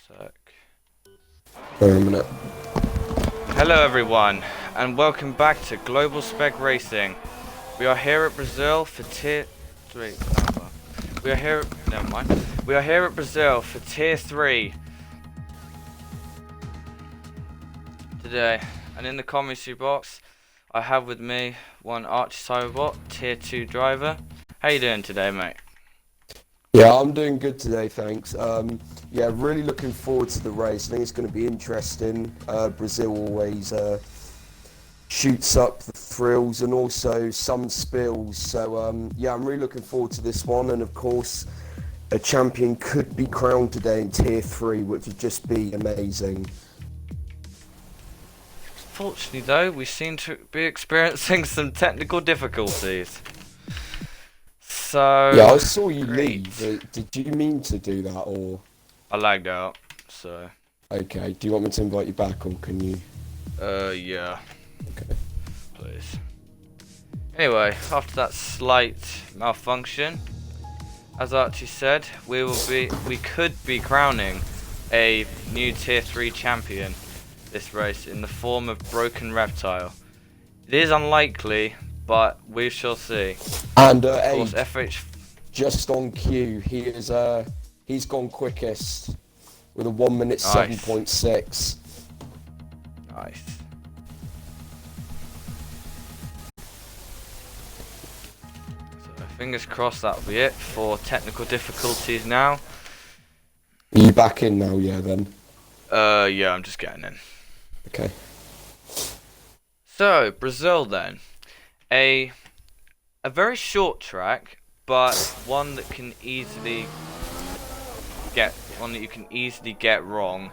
Sec. Wait a minute. Hello everyone, and welcome back to Global Spec Racing. We are here at Brazil for Tier 3. We are here. Never mind. We are here at Brazil for Tier 3 today, and in the commentary box, I have with me one Archiecyberbot, Tier 2 driver. How you doing today, mate? Yeah, I'm doing good today, thanks. Yeah, really looking forward to the race. I think it's going to be interesting. Brazil always shoots up the thrills and also some spills. So yeah, I'm really looking forward to this one. And of course, a champion could be crowned today in Tier 3, which would just be amazing. Fortunately though, we seem to be experiencing some technical difficulties. So Yeah, I saw you great. leave. Did you mean to do that, or? I lagged out, so Okay, do you want me to invite you back, or can you? yeah, Okay. please. Anyway, after that slight malfunction, as Archie said, we could be crowning a new Tier 3 champion this race in the form of Broken Reptile. It is unlikely, but we shall see. And Of course, Age, FH. just on cue, he's gone quickest with a 1 minute Nice. 7.6. Nice. So fingers crossed that'll be it for technical difficulties now. Are you back in now? Yeah, then. Yeah, I'm just getting in. Okay. So Brazil then, a very short track, but one that can easily you can easily get wrong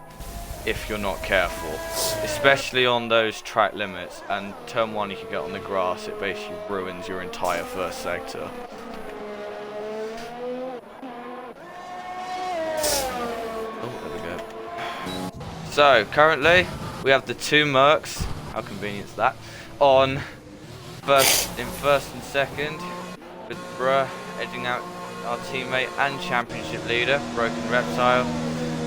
if you're not careful, especially on those track limits. And turn 1, you can get on the grass, it basically ruins your entire first sector. Oh, there we go. So currently we have the two Mercs, how convenient is that, on first and second, with Bruh edging out our teammate and championship leader, Broken Reptile.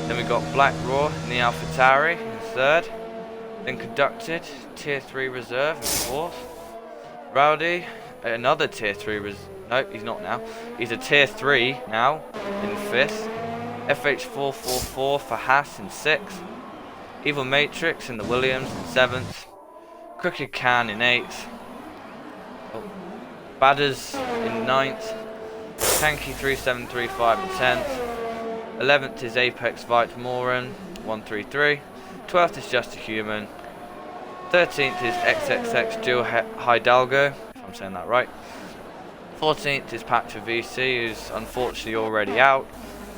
Then we got Black Raw in the AlphaTauri in third. Then Conducted, Tier 3 reserve in fourth. Rowdy, another Tier 3 nope, he's not now. He's a Tier 3 now in fifth. FH444 for Haas in sixth. Evil Matrix in the Williams in seventh. Crooked Can in eighth. Badders in ninth. Tanky 3735 in 10th. 11th is Apex Vite Moran 133. 12th is Just a Human. 13th is XXX Jill Hidalgo, if I'm saying that right. 14th is Patra VC, who's unfortunately already out.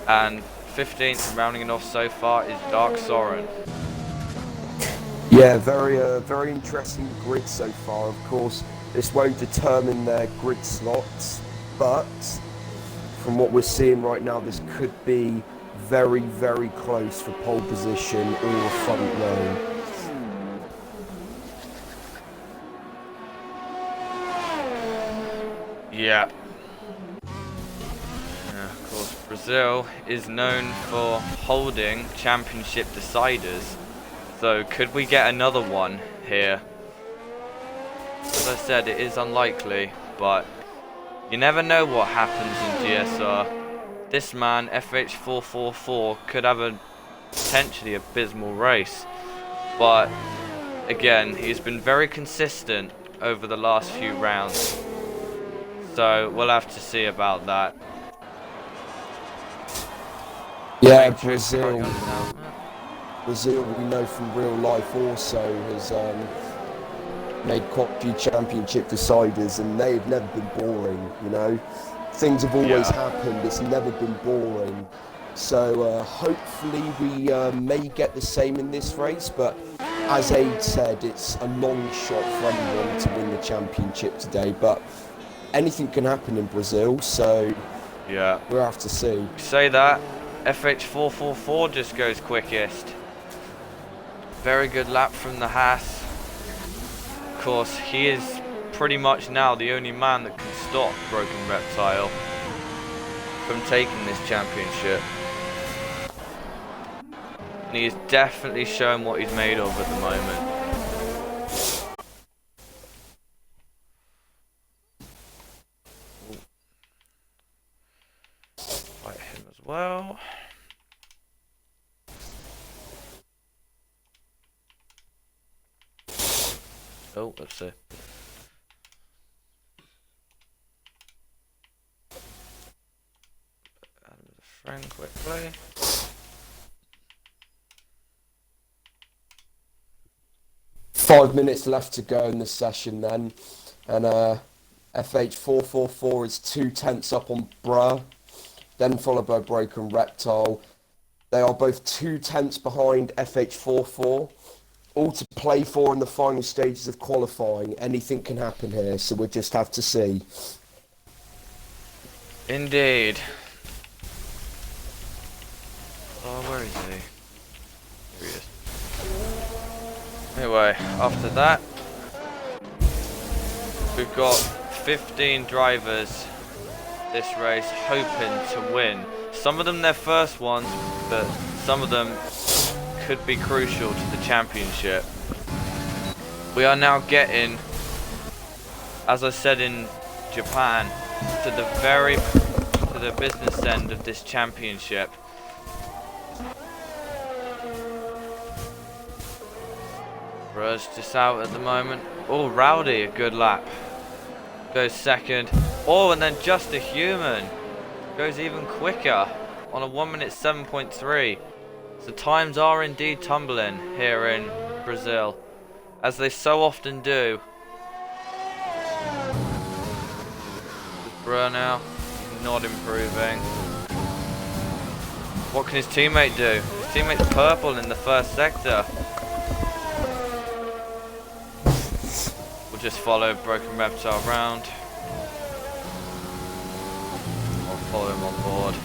And 15th, and rounding it off so far, is Dark Soren. Yeah, very interesting grid so far. Of course, this won't determine their grid slots, but from what we're seeing right now, this could be very, very close for pole position or front row. Yeah. Of course, Brazil is known for holding championship deciders. So could we get another one here? As I said, it is unlikely, but you never know what happens in GSR. This man, FH444, could have a potentially abysmal race. But again, he's been very consistent over the last few rounds. So we'll have to see about that. Yeah, Brazil, we know from real life also has made quite a few championship deciders, and they've never been boring, you know. Things have always happened, it's never been boring. So hopefully we may get the same in this race, but as Aid said, it's a long shot for anyone to win the championship today, but anything can happen in Brazil, so yeah, we'll have to see. Say that, FH444 just goes quickest. Very good lap from the Haas. Of course, he is pretty much now the only man that can stop Broken Reptile from taking this championship. he is definitely showing what he's made of at the moment. Fight him as well. Oh, let's see. Add him as a friend quickly. Five minutes left to go in the session then, and FH444 is 2/10 up on Bruh, then followed by Broken Reptile. They are both 2/10 behind FH44. All to play for in the final stages of qualifying. Anything can happen here, so we'll just have to see. Indeed. Oh, where is he? Here he is. Anyway, after that, we've got 15 drivers this race hoping to win. Some of them their first ones, but some of them could be crucial to the championship. We are now getting, as I said in Japan, to the business end of this championship. Bruh's just out at the moment. Oh, Rowdy, a good lap. Goes second. Oh, and then Just a Human goes even quicker on a 1:07.3. So times are indeed tumbling here in Brazil, as they so often do. Bruh now, not improving. What can his teammate do? His teammate's purple in the first sector. We'll just follow Broken Reptile round. I'll follow him on board.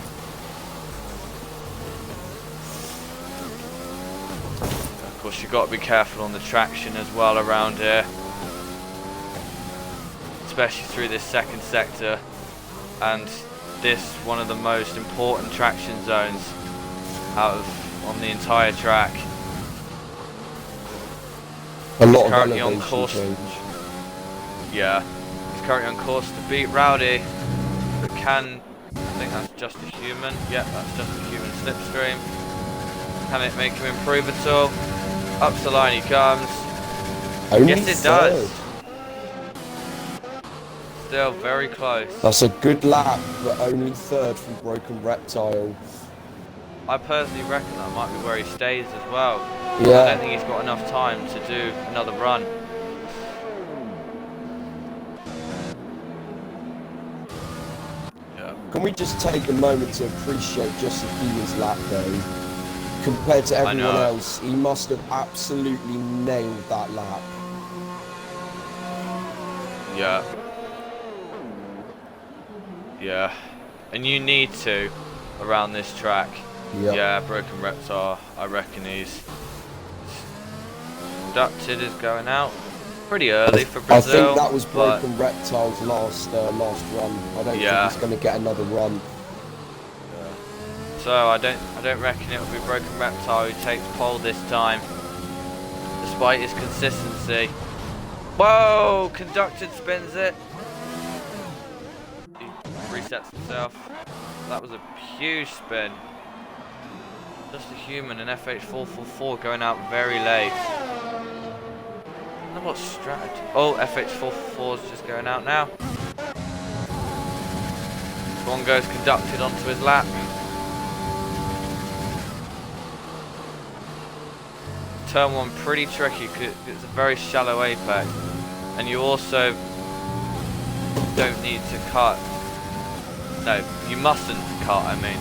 Of course, you've got to be careful on the traction as well around here, especially through this second sector, and this one of the most important traction zones on the entire track. A lot of currently on elevation course. change. Yeah, he's currently on course to beat Rowdy, but I think that's Just a Human. Yeah, that's Just a Human slipstream. Can it make him improve at all? Up the line he comes. Only Yes, it third. does. Still very close. That's a good lap, but only third from Broken Reptile. I personally reckon that might be where he stays as well. Yeah. I don't think he's got enough time to do another run. Yeah. Can we just take a moment to appreciate Just a Human's lap though? Compared to everyone else, he must have absolutely nailed that lap. Yeah. Yeah. And you need to around this track. Yep. Yeah, Broken Reptile, I reckon he's Conducted is going out pretty early for Brazil. I think that was Broken Reptile's last run. I don't think he's going to get another run. So I don't reckon it will be Broken Reptile who takes pole this time, despite his consistency. Whoa! Conducted spins it. He resets himself. That was a huge spin. Just a Human and FH444 going out very late. I don't know what strategy. Oh, FH444 is just going out now. One goes Conducted onto his lap. Turn one pretty tricky because it's a very shallow apex, and you also don't need to cut. No, you mustn't cut. I mean,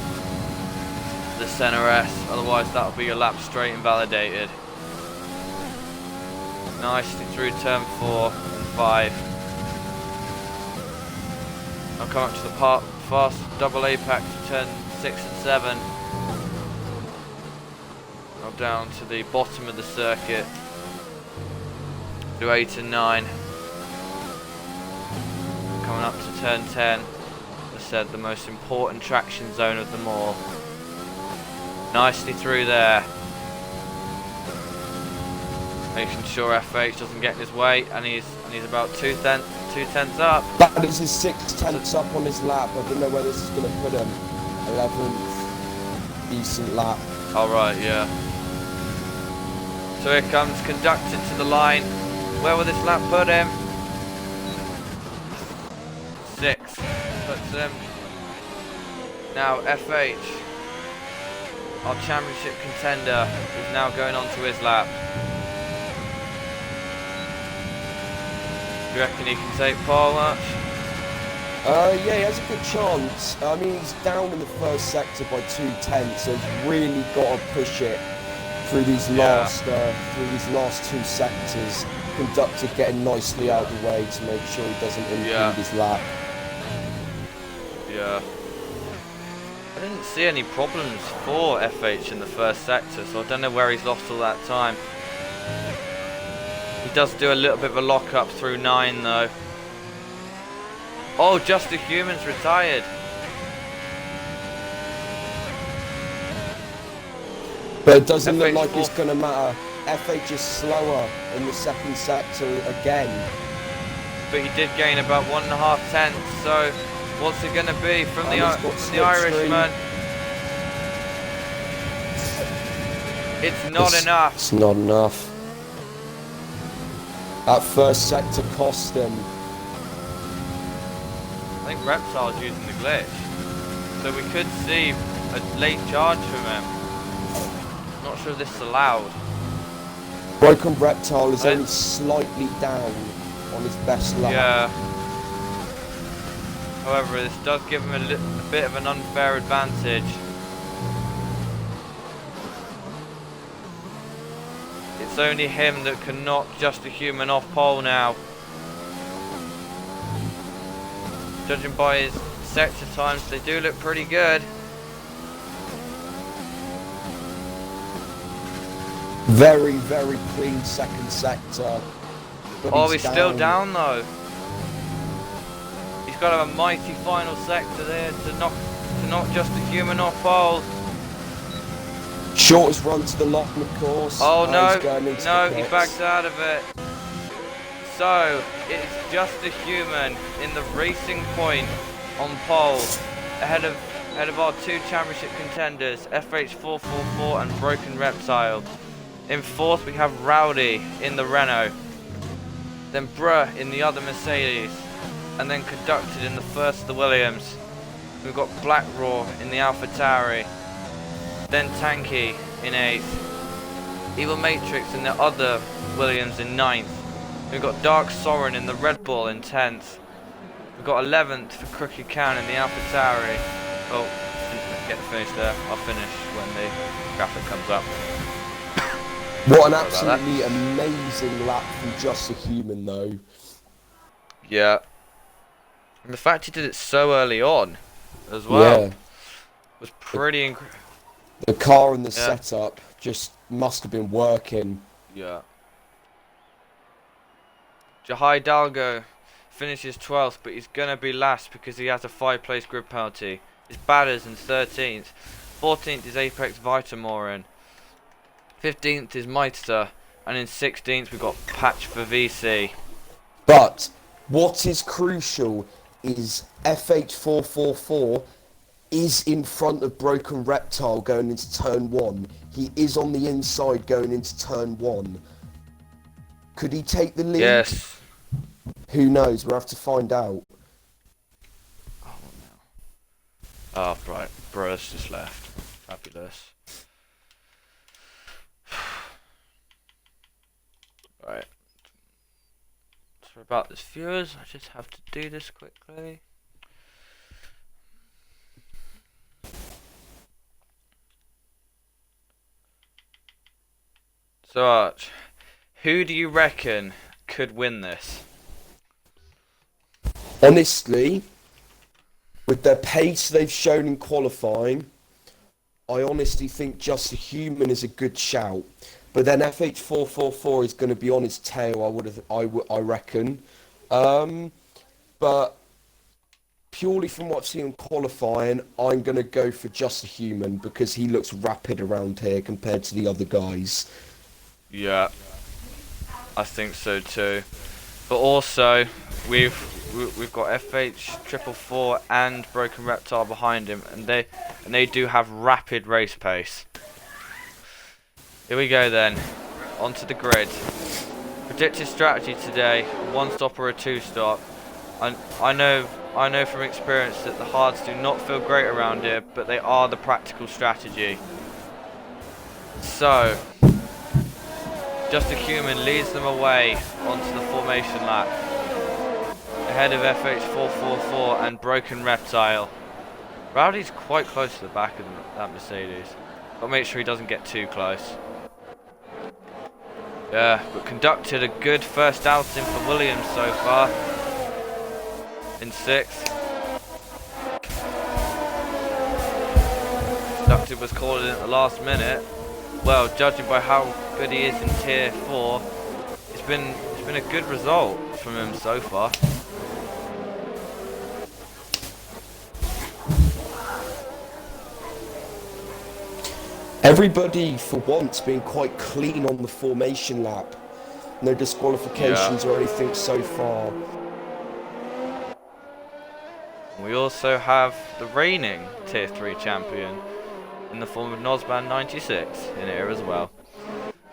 the center S, otherwise that'll be your lap straight invalidated. Nicely through turn 4 and 5. I'll come up to the fast double apex to turn 6 and 7. Down to the bottom of the circuit to 8 and 9. Coming up to turn 10. As I said, the most important traction zone of them all. Nicely through there. making sure FH doesn't get in his way, and he's about two tenths up. That is his 6 tenths up on his lap. I don't know where this is going to put him. 11th, decent lap. All right, yeah. So here comes Conductor to the line. Where will this lap put him? 6 puts him. Now FH, our championship contender, is now going on to his lap. Do you reckon he can take pole much? Yeah, he has a good chance. I mean, he's down in the first sector by 2 tenths, so he's really got to push it through these last 2 sectors. Conductor getting nicely out of the way to make sure he doesn't impede his lap. Yeah. I didn't see any problems for FH in the first sector, so I don't know where he's lost all that time. He does do a little bit of a lock up through 9 though. Oh, Just the Human's retired. But it doesn't look like it's going to matter. FH is slower in the second sector again. But he did gain about 1.5 tenths, so what's it going to be from the Irishman? It's not enough. It's not enough. That first sector cost him. I think Reptile's using the glitch. So we could see a late charge from him. Not sure if this is allowed. Broken Reptile is only slightly down on his best lap. Yeah. However, this does give him a bit of an unfair advantage. It's only him that can knock Just a Human off pole now. Judging by his sector times, they do look pretty good. Very, very clean second sector. Oh, he's still down though. He's got to have a mighty final sector there to knock Just a Human off pole. Shortest run to the lock, of course. Oh no, he backs out of it. So, it's Just a Human in the racing point on pole, ahead of our 2 championship contenders, FH444 and Broken Reptile. In 4th we have Rowdy in the Renault, then Bruh in the other Mercedes, and then Conducted in the 1st the Williams. We've got Black Raw in the AlphaTauri, then Tanky in 8th, Evil Matrix in the other Williams in 9th. We've got Dark Soren in the Red Bull in 10th. We've got 11th for Crooked Can in the AlphaTauri. Oh, didn't get the finish there. I'll finish when the graphic comes up. What an absolutely amazing lap from Just a Human though. Yeah. And the fact he did it so early on as well was pretty incredible. The car and the setup just must have been working. Yeah. Jahai Dalgo finishes 12th, but he's going to be last because he has a 5-place grid penalty. His batter's in 13th. 14th is Apex Vitamorin. 15th is Meister. And in 16th we've got Patch for VC. But what is crucial is FH444 is in front of Broken Reptile going into turn 1. He is on the inside going into turn 1. Could he take the lead? Yes. Who knows? We'll have to find out. Oh, no. Oh, right. Bruh's just left. Fabulous. Right. Sorry about this, viewers. I just have to do this quickly. So, Arch, who do you reckon could win this? Honestly, with their pace they've shown in qualifying, I honestly think Just a Human is a good shout. But then FH444 is going to be on his tail, I reckon. But purely from what I've seen in qualifying, I'm going to go for Just a Human because he looks rapid around here compared to the other guys. Yeah. I think so too. But also, we've got FH444 and Broken Reptile behind him, and they do have rapid race pace. Here we go then, onto the grid. Predicted strategy today: one stop or a two stop. I know from experience that the hards do not feel great around here, but they are the practical strategy. So, Just a Human leads them away onto the formation lap, ahead of FH444 and Broken Reptile. Rowdy's quite close to the back of that Mercedes. Got to make sure he doesn't get too close. Yeah, but conducted a good first outing for Williams so far. In 6th. Conducted was called in at the last minute. Well, judging by how good he is in Tier 4, it's been a good result from him so far. Everybody, for once, being quite clean on the formation lap. No disqualifications or anything so far. We also have the reigning Tier 3 champion in the form of Nosban 96 in here as well.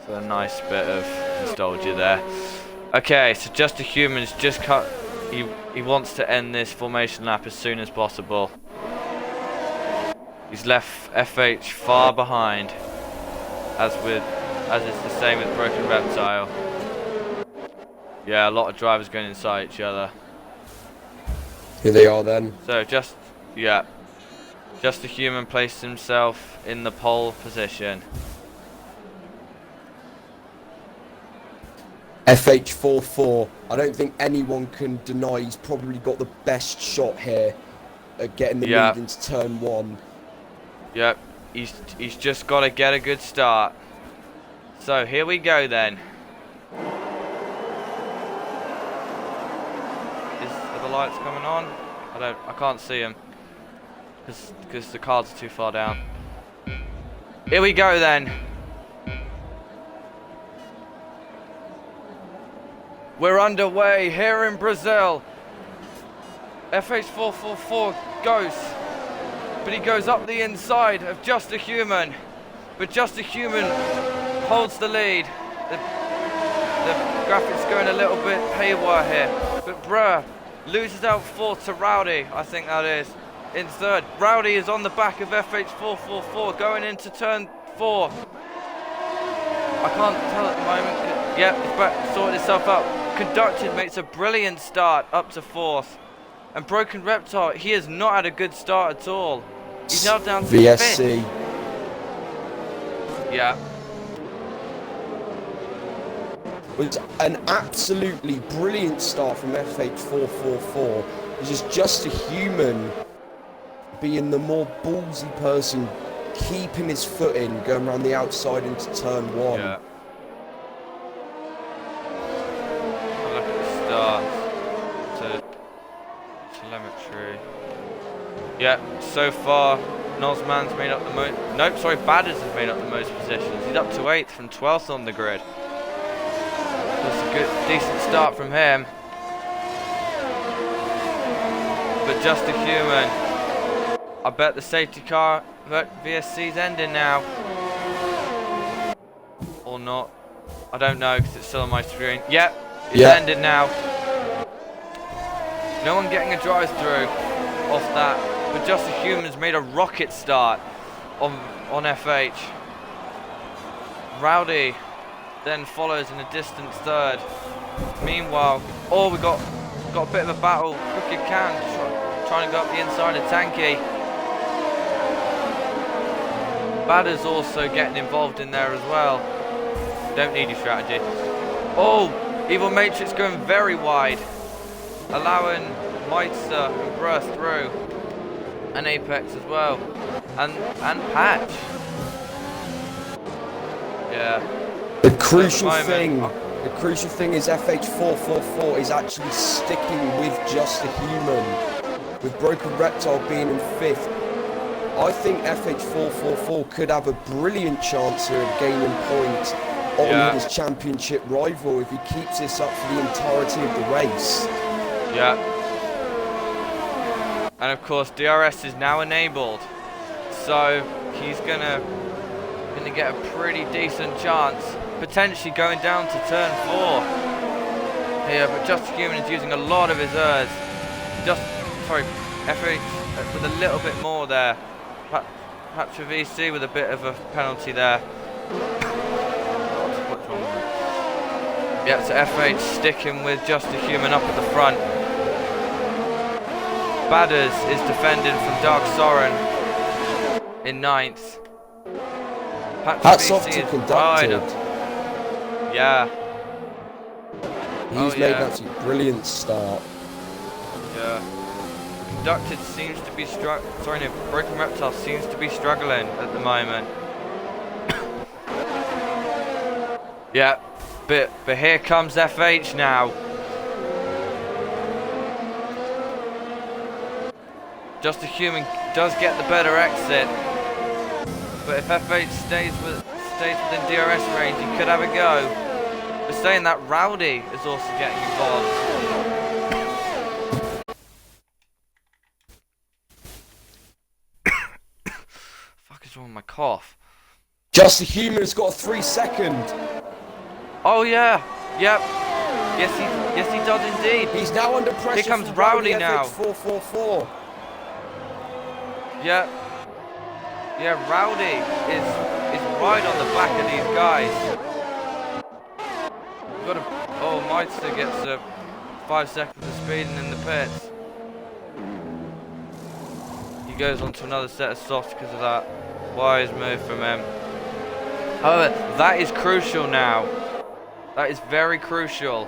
So a nice bit of nostalgia there. Okay, so Just a Human's just cut. He wants to end this formation lap as soon as possible. He's left FH far behind, as is the same with Broken Reptile. Yeah, a lot of drivers going inside each other. Here they are then. So Just a Human placed himself in the pole position. FH44, I don't think anyone can deny he's probably got the best shot here at getting the lead into turn 1. Yep, he's just got to get a good start. So here we go then. Are the lights coming on? I can't see them because the cards are too far down. Here we go then. We're underway here in Brazil. FH444 goes. But he goes up the inside of Just a Human. But Just a Human holds the lead. The graphics going a little bit haywire here. But bruh loses out 4th to Rowdy, I think that is. In 3rd. Rowdy is on the back of FH444 going into turn 4. I can't tell at the moment. Yep, it's back, sorted itself out. Conducted makes a brilliant start up to 4th. And Broken Reptile, he has not had a good start at all. He's now down to VSC. 5th. Yeah. It was an absolutely brilliant start from FH444. It's just a Human being the more ballsy person, keeping his foot in, going around the outside into turn 1. Yeah. Look at the start. Telemetry. Yeah, so far, Nosman's made up the most. Nope, sorry, Badders has made up the most positions. He's up to 8th from 12th on the grid. That's a good, decent start from him. But Just a Human. I bet the safety car VSC's ending now. Or not. I don't know because it's still on my screen. Yep, it's ended now. No one getting a drive through off that. But Just a Human's made a rocket start on FH. Rowdy then follows in a distant 3rd. Meanwhile, we got a bit of a battle. Crooked Can trying to go up the inside of Tanky. Badder's also getting involved in there as well. Don't need your strategy. Oh, Evil Matrix going very wide, allowing Meister and Bruh through, and Apex as well, and Patch. Yeah. The crucial thing is FH444 is actually sticking with Just a Human, with Broken Reptile being in 5th. I think FH444 could have a brilliant chance here of gaining points on his championship rival if he keeps this up for the entirety of the race. Yeah. And of course, DRS is now enabled, so he's gonna get a pretty decent chance, potentially going down to turn 4 here. But Just Human is using a lot of his ERS. F8 with a little bit more there. Perhaps for VC with a bit of a penalty there. Yeah, so F8 sticking with Just a Human up at the front. Badders is defending from Dark Soren in 9th. Hats off to Conducted. Yeah. He's made an absolutely brilliant start. Yeah. Conducted seems to be Broken Reptile seems to be struggling at the moment. Yeah. But here comes FH now. Just a Human does get the better exit, but if FH stays within DRS range, he could have a go. But saying that, Rowdy is also getting involved. Fuck is wrong with my cough? Just a Human has got a 3-second. Oh yeah, yep. Yes he does indeed. He's now under pressure. Here comes Rowdy now. 444. Yeah, Rowdy is right on the back of these guys. Meister gets 5 seconds of speeding in the pits. He goes on to another set of softs because of that wise move from him. However, that is crucial now. That is very crucial,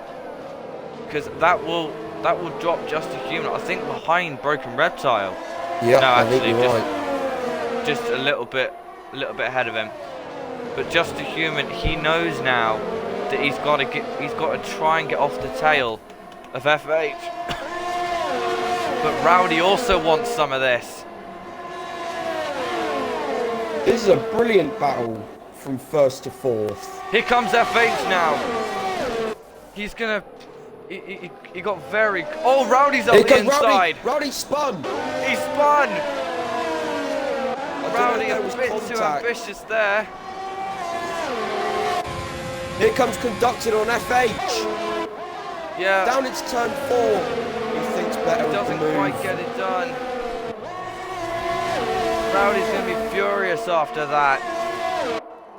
because that will drop Just a Human, I think, behind Broken Reptile. Yeah, no, actually, I think you're right. Just a little bit ahead of him. But Just a Human, he knows now that he's got to try and get off the tail of FH. But Rowdy also wants some of this. This is a brilliant battle from 1st to 4th. Here comes FH now. He's gonna. He got very. Oh, Rowdy's on the inside. Rowdy spun. He spun. Rowdy a bit too ambitious there. Here comes Conducted on FH. Yeah. Down it's turn 4. He thinks better. He doesn't quite get it done. Rowdy's gonna be furious after that.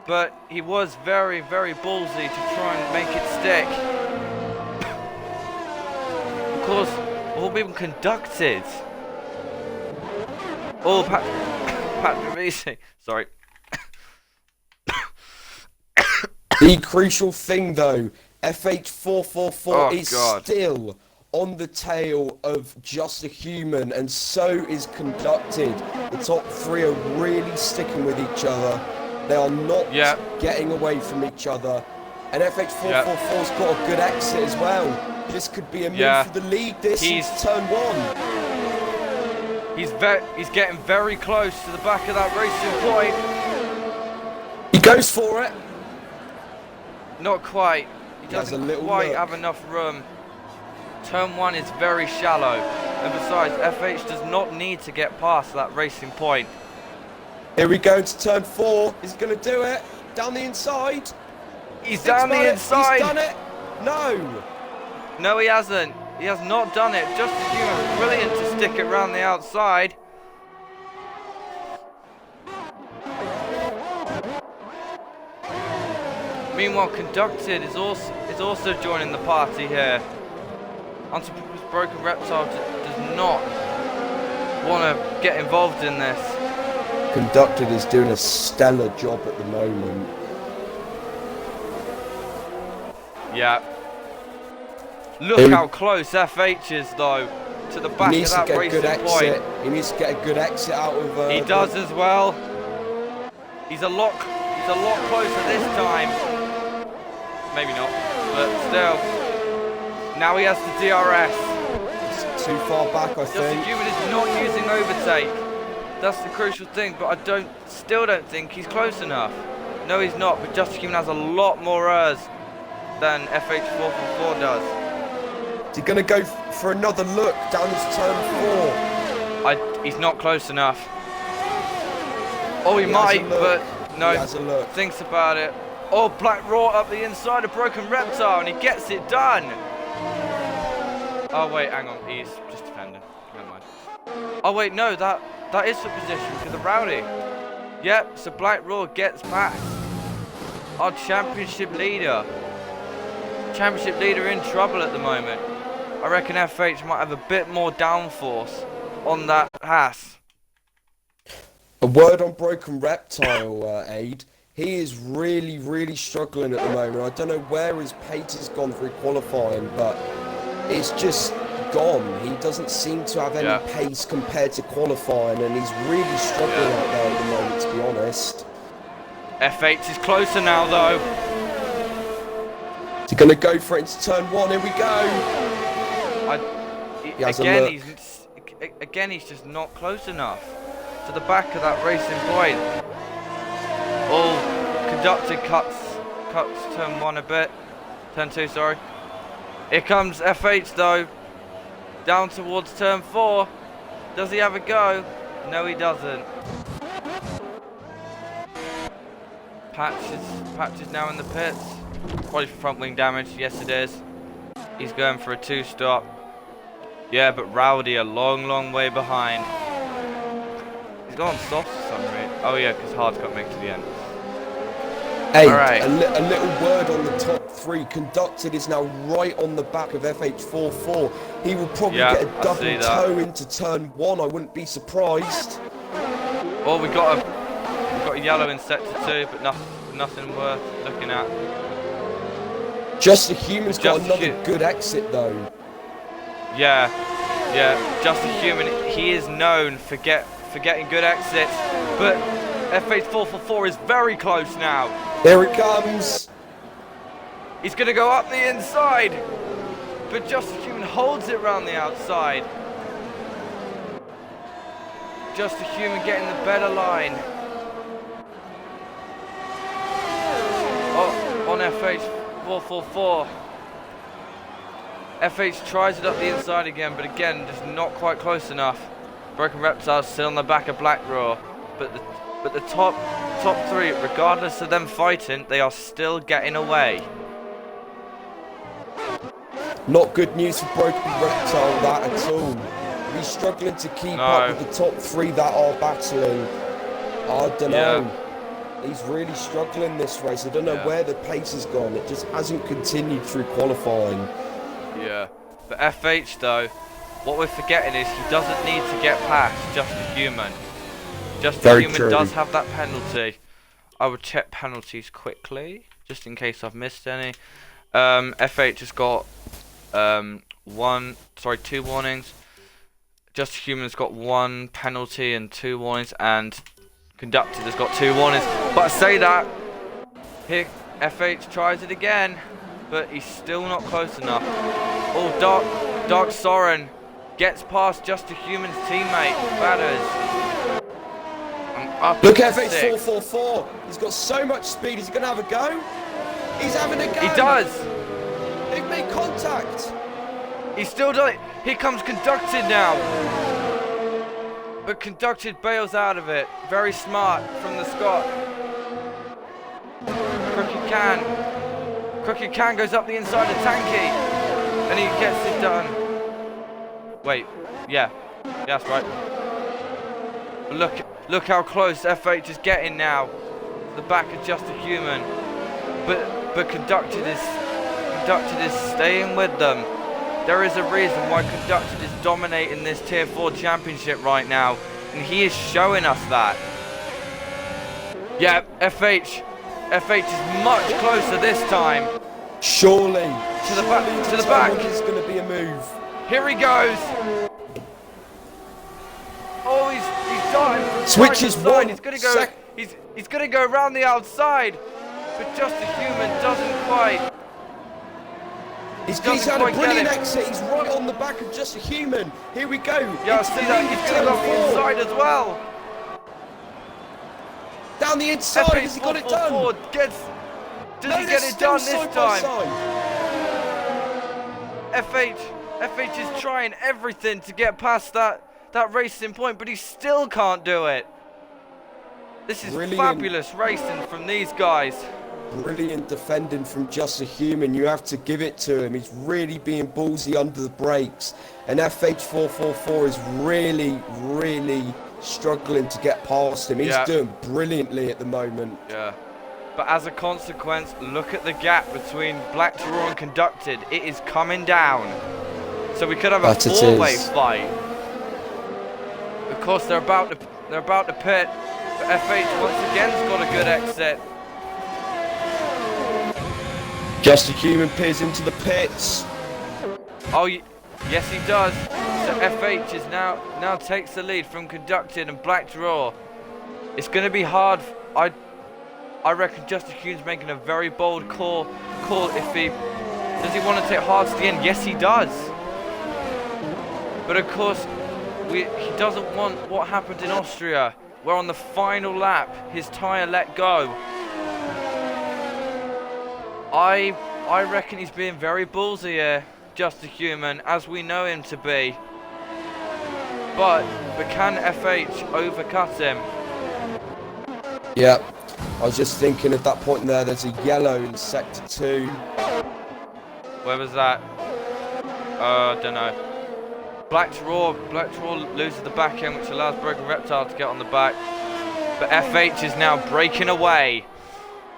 But he was very, very ballsy to try and make it stick. Of course, all being Conducted. Oh, Patrick VC. Sorry. The crucial thing, though, FH444 is still on the tail of Just a Human, and so is Conducted. The top 3 are really sticking with each other. They are not getting away from each other. And FH444's got a good exit as well. This could be a move for the lead. This is turn 1. He's getting very close to the back of that racing point. He goes for it. Not quite. He doesn't quite have enough room. Turn 1 is very shallow. And besides, FH does not need to get past that racing point. Here we go to turn 4. He's going to do it. Down the inside. He's down the inside. He's done it. No. No, he hasn't. He has not done it. Just a Human, brilliant to stick it round the outside. Meanwhile, Conducted is also joining the party here. Unsurprised, Broken Reptile does not want to get involved in this. Conducted is doing a stellar job at the moment. Yeah. Look how close FH is, though, to the back of that racing point. He needs to get a good exit out of. He does as well. He's a lot closer this time. Maybe not, but still. Now he has the DRS. It's too far back, I think. Just a Human is not using overtake. That's the crucial thing, but I still don't think he's close enough. No, he's not, but Just a Human has a lot more Rs than FH444 does. Is he going to go for another look down his turn 4? He's not close enough. Oh, he might, but no, thinks about it. Oh, Black Raw up the inside of Broken Reptile, and he gets it done. Oh, wait, hang on. He's just defending. Never mind. Oh, wait, no, that is for position because of Rowdy. Yep, so Black Raw gets past our championship leader. Championship leader in trouble at the moment. I reckon FH might have a bit more downforce on that Haas. A word on Broken Reptile, Aid. He is really, really struggling at the moment. I don't know where his pace has gone through qualifying, but it's just gone. He doesn't seem to have any pace compared to qualifying, and he's really struggling out there at the moment, to be honest. FH is closer now, though. Is he going to go for it into turn 1? Here we go. Again, he's just not close enough to the back of that racing point. Oh, conductor cuts turn 1 a bit. Turn 2, sorry. Here comes FH though. Down towards turn 4. Does he have a go? No, he doesn't. Patch is now in the pits. Probably for front wing damage. Yes, it is. He's going for a 2-stop. Yeah, but Rowdy a long way behind. He's gone soft for some reason. Oh yeah, because Hard's got to make to the end. Hey, right. a little word on the top 3. Conducted is now right on the back of FH44. He will probably get a double toe into turn 1. I wouldn't be surprised. Well, we got a yellow in sector 2, but nothing worth looking at. Just a Human's got another good exit though. Yeah, Just a Human. He is known for getting good exits, but FH444 is very close now. There it comes. He's going to go up the inside, but Just a Human holds it round the outside. Just a Human getting the better line. Oh, on FH444. FH tries it up the inside again, but again, just not quite close enough. Broken Reptile still on the back of Black Raw, but the top 3, regardless of them fighting, they are still getting away. Not good news for Broken Reptile, that at all. He's struggling to keep up with the top 3 that are battling. I don't know. He's really struggling this race. I don't know where the pace has gone. It just hasn't continued through qualifying. Yeah, but FH though, what we're forgetting is he doesn't need to get past Just a Human. Just a Human does have that penalty. I would check penalties quickly, just in case I've missed any. FH has got 2 warnings. Just a Human's got 1 penalty and 2 warnings, and Conducted has got 2 warnings. But I say that, here FH tries it again, but he's still not close enough. Oh, Dark Soren gets past Just a Human's teammate, Batters. Look at FH444. He's got so much speed. Is he going to have a go? He's having a go. He does. They've made contact. He still does it. Here comes Conducted now. But Conducted bails out of it. Very smart from the Scot. Crooked Can goes up the inside of Tanky, and he gets it done. Wait, yeah, that's right. Look how close FH is getting now. The back of Just a Human, but Conducted is staying with them. There is a reason why Conducted is dominating this Tier 4 championship right now, and he is showing us that. Yeah, FH is much closer this time. Surely. To the back. It's going to be a move. Here he goes. Oh, he's darting. Switches one. He's going to go. He's going to go around the outside, but Just a Human doesn't quite. He's had a brilliant exit. He's right on the back of Just a Human. Here we go. Yeah, I see that. He's going to go up the inside as well. down the inside. Has he got it done? Does he get it done this time? FH is trying everything to get past that racing point, but he still can't do it. This is fabulous racing from these guys. Brilliant defending from Just a Human. You have to give it to him. He's really being ballsy under the brakes. And FH444 is really struggling to get past him. He's doing brilliantly at the moment. Yeah. But as a consequence, look at the gap between Black Draw and Conducted. It is coming down. So we could have a four-way fight. Of course, they're about to pit. But FH once again's got a good exit. Just a Human peers into the pits. Oh, yes he does. So FH is now takes the lead from Conducted and Black Draw. It's going to be hard. I reckon Just a Human's making a very bold call. If he does he want to take hard to the end? Yes, he does. But of course, he doesn't want what happened in Austria, where on the final lap his tyre let go. I reckon he's being very ballsy here, Just a Human, as we know him to be. But can FH overcut him? Yeah, I was just thinking at that point there's a yellow in sector 2. Where was that? I don't know. Black Draw loses the back end, which allows Broken Reptile to get on the back. But FH is now breaking away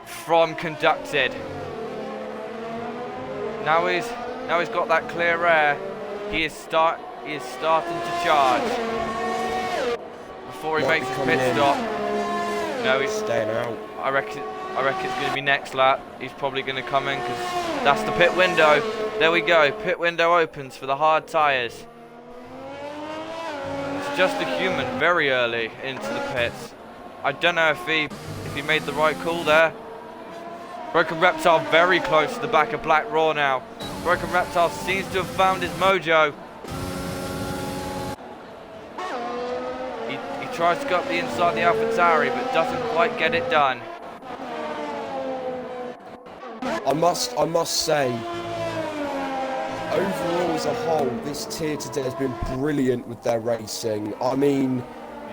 from Conducted. Now he's got that clear air. He is starting to charge before he makes his pit stop. No, he's staying out. I reckon it's going to be next lap. He's probably going to come in because that's the pit window. There we go. Pit window opens for the hard tyres. It's Just a Human very early into the pits. I don't know if he made the right call there. Broken Reptile very close to the back of Black Raw now. Broken Reptile seems to have found his mojo. He tries to go up the inside of the AlphaTauri, but doesn't quite get it done. I must say, overall as a whole, this tier today has been brilliant with their racing. I mean,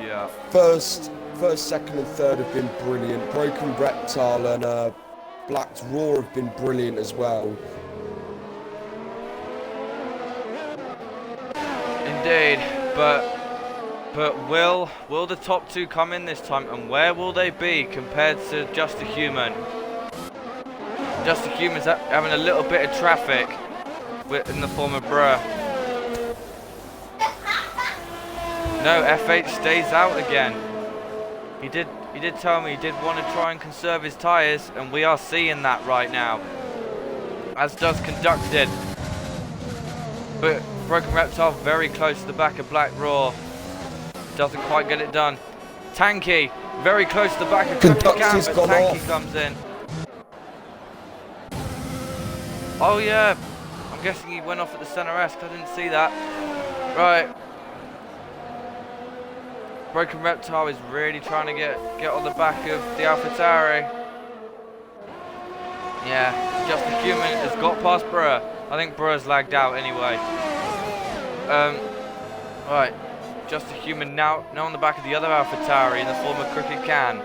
yeah. First, second, and third have been brilliant. Broken Reptile and Black Raw have been brilliant as well. Indeed, but will the top two come in this time, and where will they be compared to Just a Human? Just a Human's having a little bit of traffic in the form of Bruh. No, FH stays out again. He did tell me he did want to try and conserve his tyres, and we are seeing that right now. As does Conducted. But Broken Reptile very close to the back of Black Raw. Doesn't quite get it done. Tanky very close to the back of Conducted, but Tanky comes in. Oh yeah, I'm guessing he went off at the centre S. I didn't see that. Right. Broken Reptile is really trying to get on the back of the AlphaTauri. Yeah, Just a Human has got past Bruh. I think Bruh's lagged out anyway. Right, Just a Human now on the back of the other AlphaTauri in the form of Crooked Can.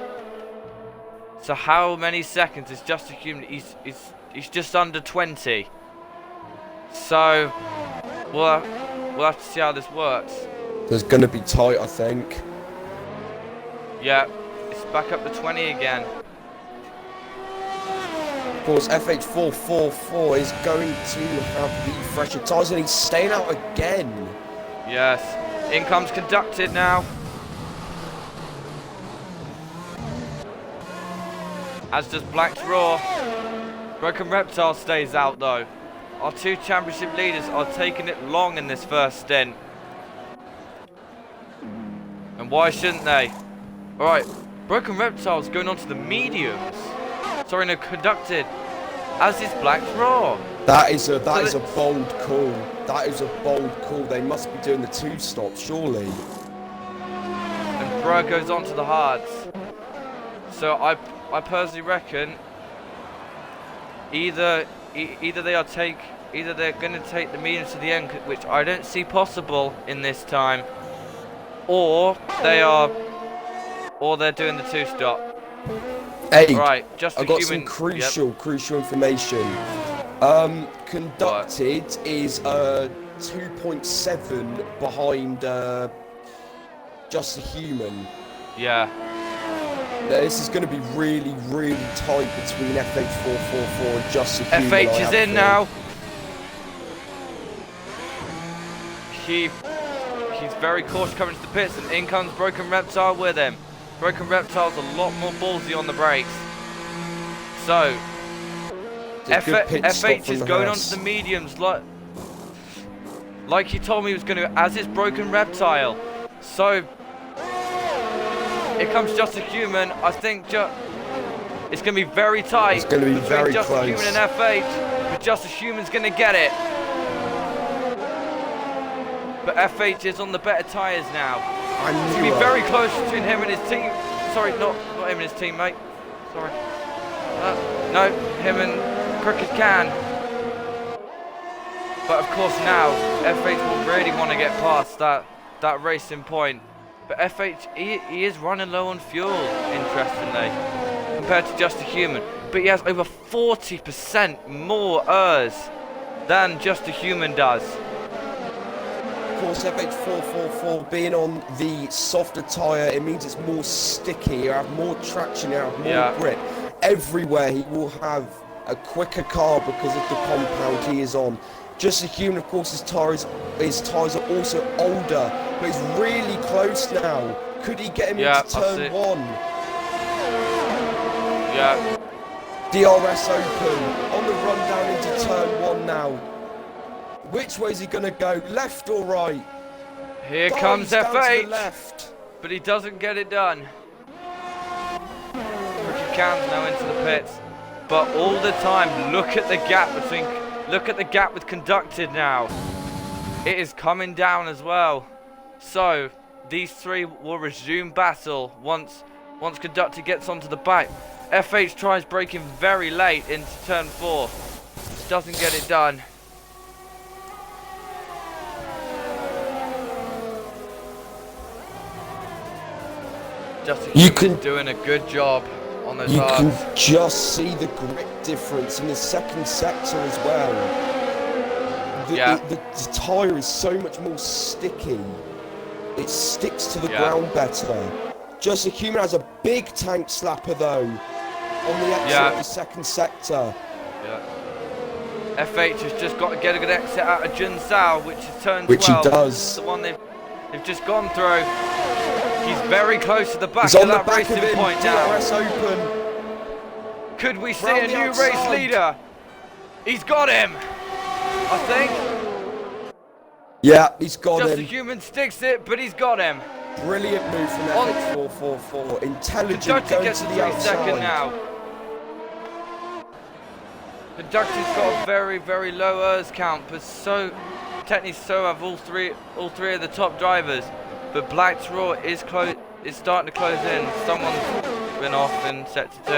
So how many seconds is Just a Human? He's just under 20. So we'll have to see how this works. It's going to be tight, I think. Yeah, it's back up to 20 again. Of course, FH444 is going to have the fresher tyres, and he's staying out again. Yes, in comes Conducted now. As does Black Raw. Broken Reptile stays out though. Our two championship leaders are taking it long in this first stint. And why shouldn't they? Alright, Broken Reptile's going on to the mediums. Sorry, no, Conducted. As is Black Raw. That is a bold call. That is a bold call. They must be doing the two stops, surely. And Bruh goes on to the hards. So I personally reckon either they're going to take the mediums to the end, which I don't see possible in this time, or they're doing the 2-stop. Hey, Right, just I got some crucial information. Conducted is 2.7 behind Just a Human. Yeah. Now, this is going to be really tight between FH444 and Just a Human. FH is in now. He's very cautious coming to the pits, and in comes Broken Reptile with him. Broken Reptile's a lot more ballsy on the brakes. So FH is going onto the mediums like he told me he was going to, as is Broken Reptile. So here comes Just a Human. I think it's going to be very tight. It's going to be very Just close. a Human and FH, but Just a Human's going to get it. But FH is on the better tyres now. It's going to be very close between him and his team. Sorry, not him and his teammate. Sorry. No, him and Crooked Can. But of course now, FH will really want to get past that racing point. But FH, he is running low on fuel, interestingly, compared to Just a Human. But he has over 40% more ERS than Just a Human does. Of course, FH444 being on the softer tyre, it means it's more sticky, you have more traction, you have more grip. Everywhere he will have a quicker car because of the compound he is on. Just a Human, of course, his tyres are also older, but he's really close now. Could he get him into turn 1? Yeah. DRS open, on the run down into turn 1 now. Which way is he going to go, left or right? Here comes FH, left. But he doesn't get it done. Ricky Cam's now into the pits. But all the time, look at the gap with Conducted now. It is coming down as well. So these three will resume battle once Conducted gets onto the back. FH tries braking very late into turn 4. Doesn't get it done. You can doing a good job on those hards. You can just see the grip difference in the second sector as well. The tyre is so much more sticky. It sticks to the ground better. Just a Human has a big tank slapper though on the exit of the second sector. FH has just got to get a good exit out of Junsao, which is turn 12. Which he does. The one they've just gone through. He's very close to the back of that racing point now. DRS open. Could we see a new race leader? He's got him, I think. Yeah, he's got him. Just a Human sticks it, but he's got him. Brilliant move from FH444. Intelligent going to the outside. Now. Conductor's got a very low ERS count, but technically so have all three of the top drivers. But Black's Raw is starting to close in. Someone's been off in sector 2.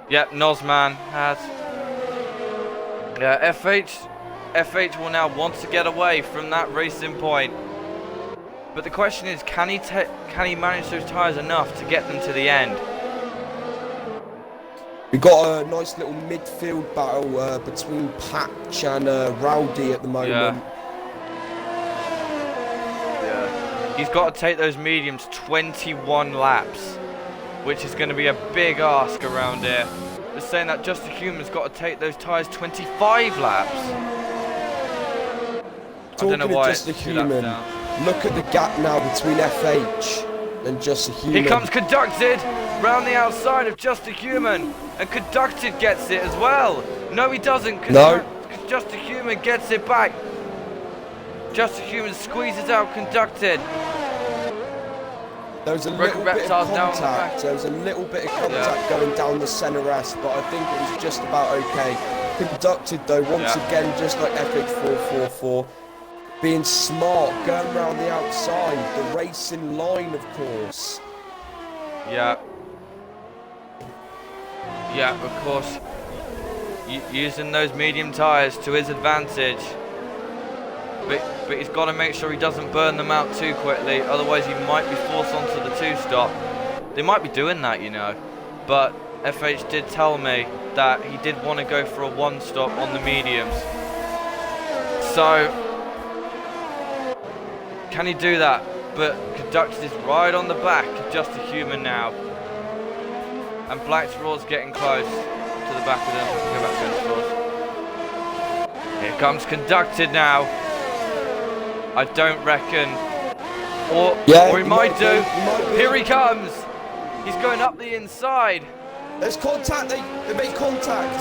Yep, Nozman has. Yeah, FH will now want to get away from that racing point. But the question is, can he manage those tyres enough to get them to the end? We got a nice little midfield battle between Patch and Rowdy at the moment. He's got to take those mediums 21 laps, which is going to be a big ask around here. They're saying that Just a Human's got to take those tyres 25 laps. Talking of Just a Human, look at the gap now between FH and Just a Human. Here comes Conducted round the outside of Just a Human, and Conducted gets it as well. No, he doesn't. No. Just a Human gets it back. Just a Human squeezes out Conducted. There was a little bit of contact. There was a little bit of contact going down the centre S, but I think it was just about okay. Conducted though, once again, just like FH444, being smart, going around the outside, the racing line, of course. Yeah. Yeah, of course. Using those medium tyres to his advantage. But he's got to make sure he doesn't burn them out too quickly, otherwise he might be forced onto the 2-stop. They might be doing that, you know. But FH did tell me that he did want to go for a 1-stop on the mediums. So, can he do that? But Conducted is right on the back of Just a Human now. And Black's Raw's getting close to the back of them. Go back to his force. Here comes Conducted now. I don't reckon. Or he might do. Here he comes. He's going up the inside. There's contact. They make contact.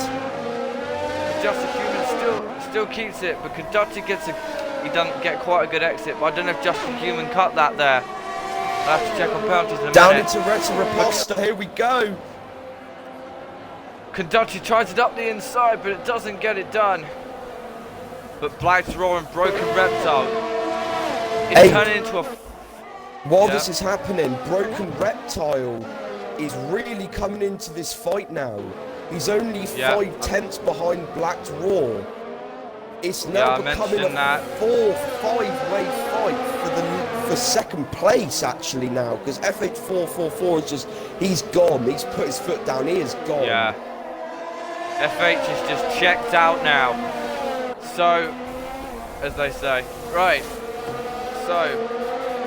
Just a Human still keeps it, but Conducted he doesn't get quite a good exit. But I don't know if Just a Human cut that there. I'll have to check on penalties in a Down minute. into Reta Riposta. Here we go. Conducted tries it up the inside, but it doesn't get it done. But Black's Raw and Broken Reptile is turning into a... While this is happening, Broken Reptile is really coming into this fight now. He's only 5 tenths behind Black's Raw. It's now becoming a 4-5-way fight for second place actually now, because FH444 is just, he's gone. He's put his foot down. He is gone. Yeah. FH is just checked out now. So, as they say, right. So,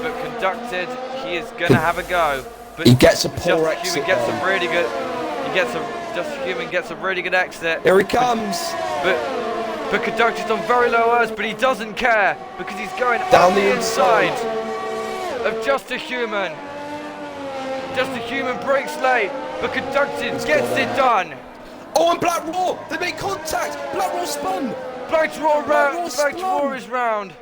but Conducted, he is gonna have a go. But he gets a poor exit. Just a really good. Just a Human gets a really good exit. Here he comes. But Conducted's on very low earth, but he doesn't care because he's going down up the inside of Just a Human. Just a Human breaks late, but Conducted gets it done. Oh, and Black Raw! They make contact! Black Raw spun! Black Raw is round.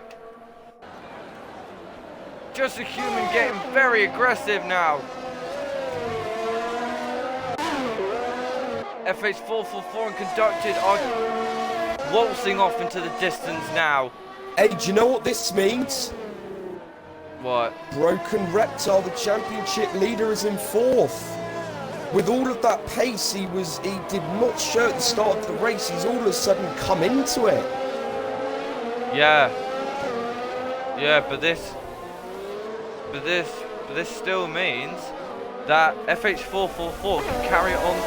Just a Human getting very aggressive now. FH444 and Conducted are waltzing off into the distance now. Hey, do you know what this means? What? Broken Reptile, the championship leader, is in 4th. With all of that pace he did not show at the start of the race, he's all of a sudden come into it. Yeah. Yeah, but this still means that FH444 can carry it on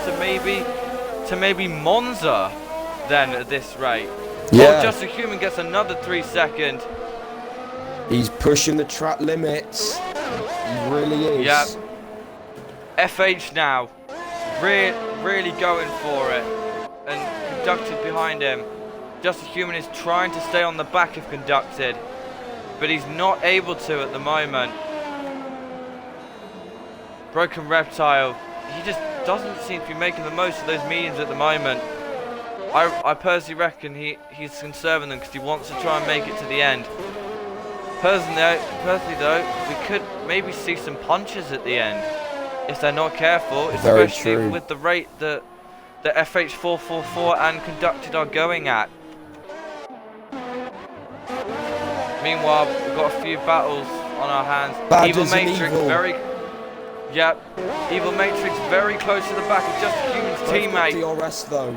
to maybe Monza then at this rate. Yeah. Or Just a Human gets another 3 second. He's pushing the track limits. He really is. Yeah. FH now, really going for it, and Conducted behind him. Just a Human is trying to stay on the back of Conducted, but he's not able to at the moment. Broken Reptile, he just doesn't seem to be making the most of those mediums at the moment. I personally reckon he's conserving them because he wants to try and make it to the end. Personally though, we could maybe see some punches at the end if they're not careful, especially with the rate that the FH444 and Conducted are going at. Meanwhile, we've got a few battles on our hands. Evil Matrix Evil Matrix very close to the back of Just a Human's teammate. DRS though.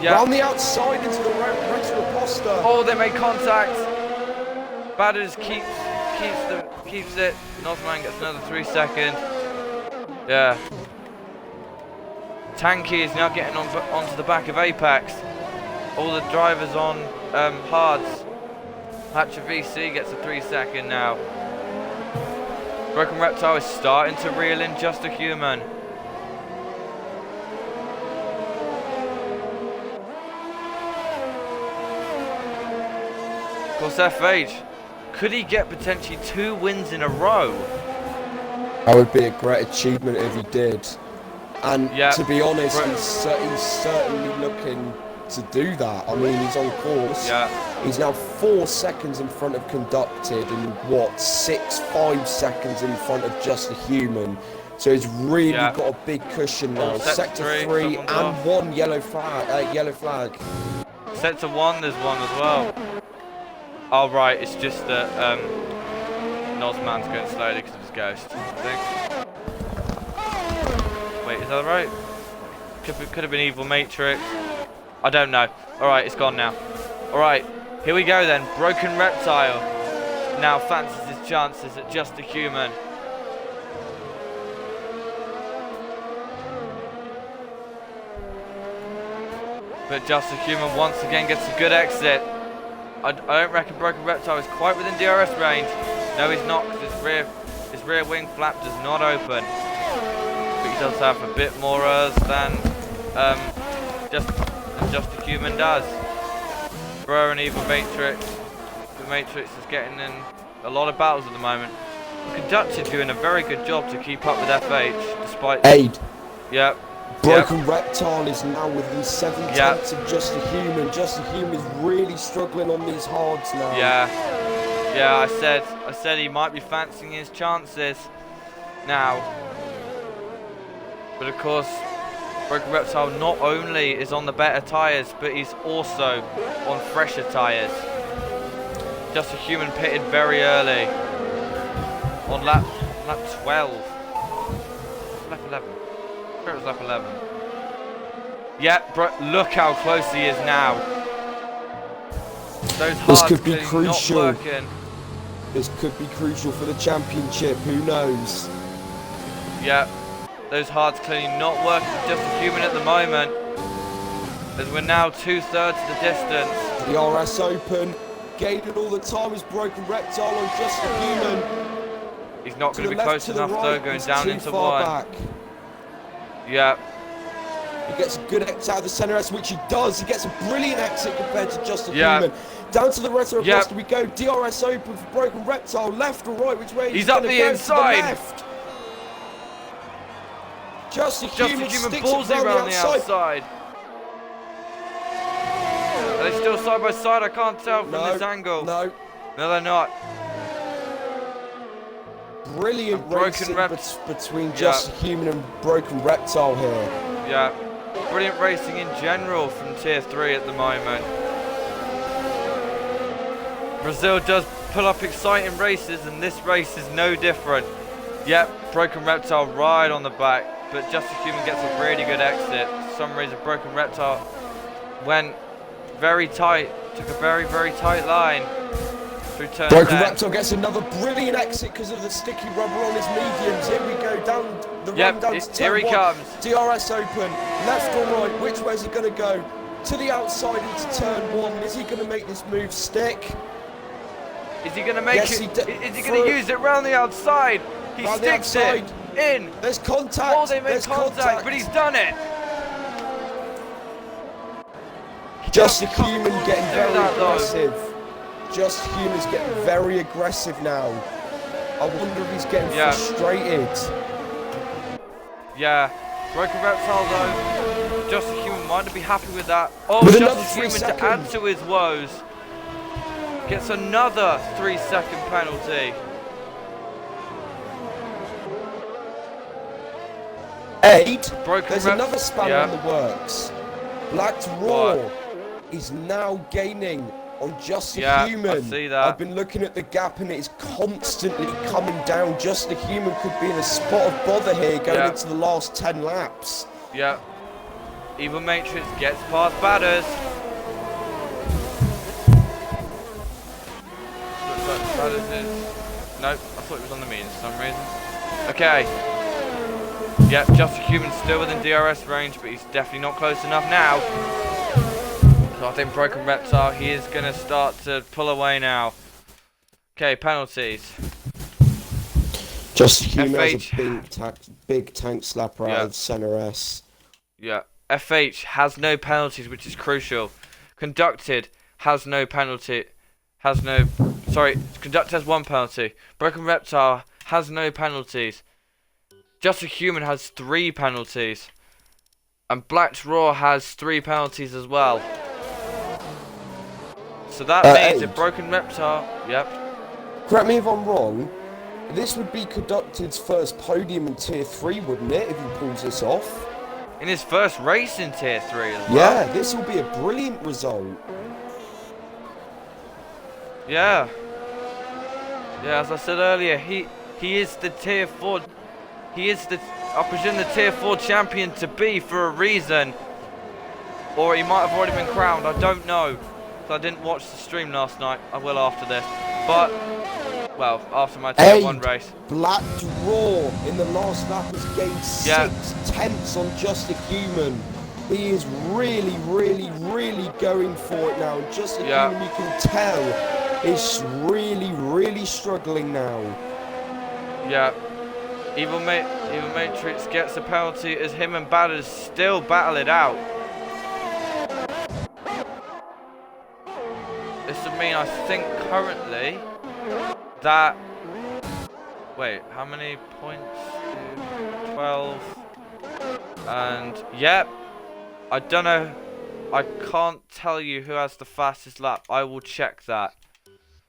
Round the outside into the Reta Riposta. Oh, they made contact. Batters keeps it. Nozman gets another 3 second. Yeah. Tanky is now getting onto the back of Apex. All the drivers on hards. Hatcher VC gets a 3 second now. Broken Reptile is starting to reel in Just a Human. Of course, FH, could he get potentially 2 wins in a row? That would be a great achievement if he did. And to be honest, he's certainly looking to do that. I mean, he's on course. Yeah. He's now 4 seconds in front of Conducted and what, 5 seconds in front of Just a Human. So he's really got a big cushion now. Sector 3 and 1 yellow flag. Sector 1, there's one as well. Oh right, it's just that Nozman's going slowly because of his ghost, I think. Is that right? Could have been Evil Matrix. I don't know. Alright, it's gone now. Alright, here we go then. Broken Reptile now fancies his chances at Just a Human. But Just a Human once again gets a good exit. I don't reckon Broken Reptile is quite within DRS range. No, he's not, because his rear wing flap does not open. But he does have a bit more than Just a Human does. Bro and Evil Matrix. The Matrix is getting in a lot of battles at the moment. Conducted doing a very good job to keep up with FH, despite... Aid. Yep. Broken Reptile is now within 7 tenths of Just a Human. Just a Human is really struggling on these hards now. Yeah, I said he might be fancying his chances now. But of course, Broken Reptile not only is on the better tyres, but he's also on fresher tyres. Just a Human pitted very early on lap 12. Lap 11. It was lap 11. Yeah, look how close he is now. Those this hards could be not crucial. working. This could be crucial for the championship. Who knows? Yeah, those hards clearly not working for Just a Human at the moment. As we're now 2/3 of the distance. The RS Open, gaining all the time is Broken Reptile on Just a Human. He's not going to be close enough though, going down into one. Back. Yeah. He gets a good exit out of the centre S, which he does. He gets a brilliant exit compared to Just a Human. Down to the retro cluster we go. DRS Open for Broken Reptile. Left or right? Which way? He's up the inside. To the left. Just a Human ballsy around the outside. Are they still side by side? I can't tell from this angle. No, they're not. Brilliant racing between Just a Human and Broken Reptile here. Yeah, brilliant racing in general from Tier 3 at the moment. Brazil does pull up exciting races, and this race is no different. Yep, Broken Reptile right on the back, but Just a Human gets a really good exit. For some reason, Broken Reptile went very tight, took a very, very tight line through turn 10. Broken Reptile gets another brilliant exit because of the sticky rubber on his mediums. Here we go, down the run down to turn here he 1. comes. DRS Open, left or right, which way is he going to go? To the outside into turn 1. Is he going to make this move stick? Is he going to make it? Is he going to use it round the outside? He sticks it in. There's contact. Oh, they made contact, but he's done it. Just a Human getting very aggressive. Just Human's getting very aggressive now. I wonder if he's getting frustrated. Yeah, Broken Reptile though, Just a Human might not be happy with that. Oh, with Just a Human to add to his woes. Gets another 3-second penalty. There's another spanner in the works. Black's Raw is now gaining on Just a Human. I see that. I've been looking at the gap and it is constantly coming down. Just a Human could be in a spot of bother here going into the last 10 laps. Yeah. Evil Matrix gets past batters. Nope, I thought it was on the mean for some reason. Okay. Yep, Just a Human still within DRS range, but he's definitely not close enough now. So I think Broken Reptile, he is going to start to pull away now. Okay, penalties. Just a Human has a big tank slapper out of center S. Yeah, FH has no penalties, which is crucial. Conducted has no penalty. Conducted has 1 penalty. Broken Reptile has no penalties. Just a Human has 3 penalties. And Black's Raw has 3 penalties as well. So that means if Broken Reptile... Yep. Correct me if I'm wrong. This would be Conducted's first podium in Tier 3, wouldn't it, if he pulls this off? In his first race in Tier 3 as well. Yeah, this will be a brilliant result. Yeah. Yeah, as I said earlier, he is the Tier 4. He is the I presume the Tier 4 champion to be for a reason. Or he might have already been crowned, I don't know. So I didn't watch the stream last night. I will after this. But, well, after my Tier 1 race. Black Draw in the last lap has gained 6/10 on Just a Human. He is really, really, really going for it now. Just a Human, you can tell, is really, really struggling now. Yeah. Evil Matrix gets a penalty as him and Batters still battle it out. This would mean, I think, currently, that... Wait, how many points? 12. And, yep. I don't know. I can't tell you who has the fastest lap. I will check that.